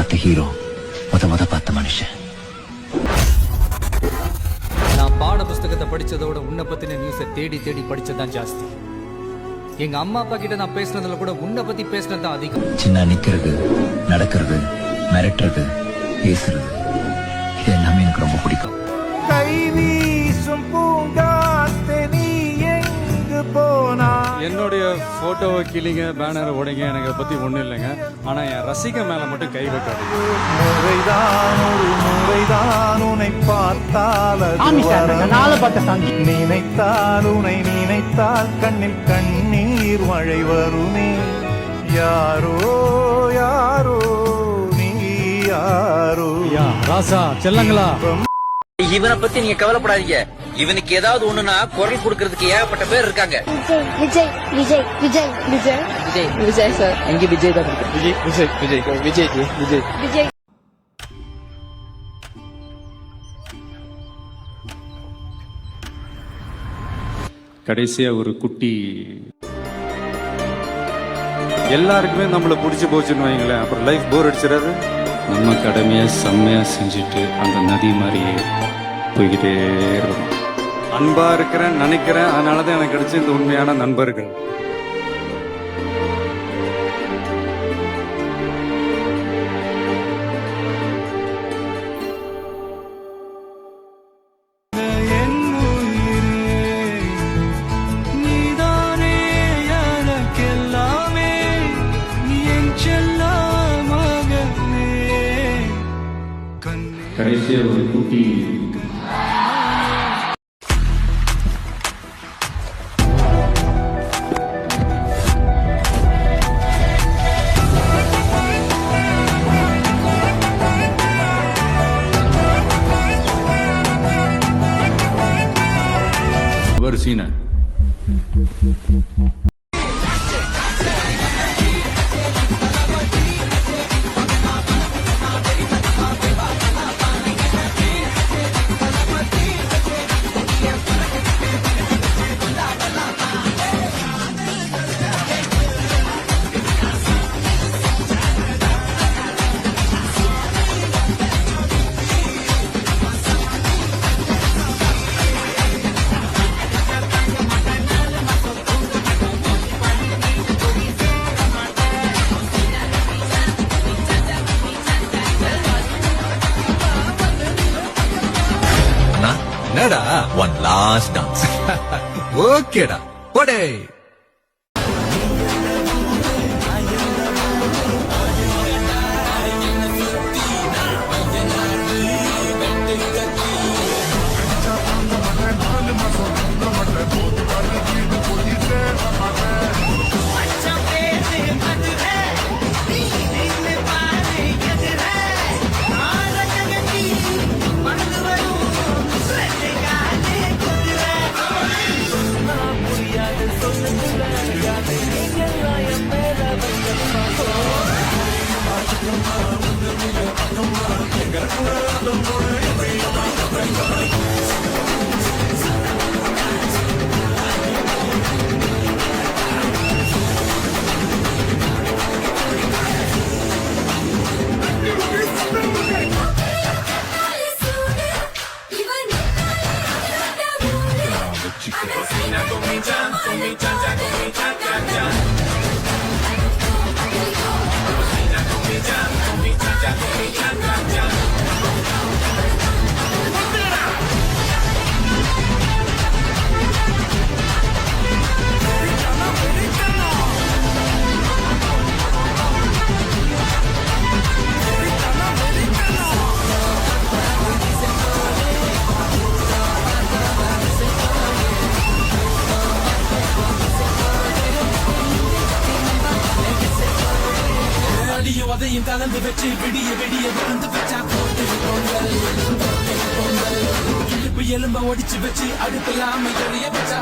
பார்த்த ஹீரோ முத பார்த்த மனுஷன். நான் பாட புஸ்தகத்தை படிச்சதோட உன்னை பத்தின நியூஸை தேடி தேடி படிச்சதுதான் ஜாஸ்தி. எங்க அம்மா அப்பா கிட்ட நான் பேசினதுல கூட உன்னை பத்தி பேசினதுதான் அதிகம். சின்ன நிக்கிறது, நடக்கிறது, மிரட்டுறது, பேசுறது, இது எல்லாமே எனக்கு ரொம்ப பிடிக்கும். கை வீசும் பூங்காத்தே நீ எங்கு போனா. என்னுடைய போட்டோவை கிளிங்க, பேனரை உடைங்க, எனக்கு அதை பத்தி ஒண்ணும் இல்லைங்க. ஆனா என் ரசிக மேல மட்டும் கை வைக்காது. முறைதான் ஒரு முறைதான் உன்னை பார்த்தால் நினைத்தால் உன்னை நினைத்தால் கண்ணில் கண்ணீர் மழை வருமே. யாரோ யாரோ நீ யாரோ. ராசா செல்லங்களா, இவனை பத்தி நீங்க கவலைப்படாதீங்க. இவனுக்கு ஏதாவது ஒண்ணுனா குரல் கொடுக்கறதுக்கு ஏகப்பட்ட பேர் இருக்காங்க. விஜய் விஜய் விஜய் விஜய் விஜய் விஜய் சார். எங்க விஜய் தான் விஜய் விஜய் விஜய் விஜய் விஜய் விஜய். கடைசியா ஒரு குட்டி, எல்லாருக்குமே நம்மள புடிச்சு போச்சுன்னு வைங்களேன். அப்புறம் லைஃப் போர் அடிச்சிடாது. நம்ம கடமையை செம்மையா செஞ்சுட்டு அந்த நதி மாதிரியே போய்கிட்டே இருக்கணும். அன்பா இருக்கிறேன் நினைக்கிறேன். அதனாலதான் எனக்கு கிடைச்ச இந்த உண்மையான நண்பர்கள். கடைசியா ஒரு குட்டி, ஒரு சீன என்னடா ஒன் லாஸ்ட் டான்ஸ். ஓகேடா போடே. அதையும் கலந்து வச்சு விடிய விடிய விழுந்து வச்சா இடுப்பு எலும்ப ஒடிச்சு வச்சு அடுப்பில்லாம எறிய வச்சா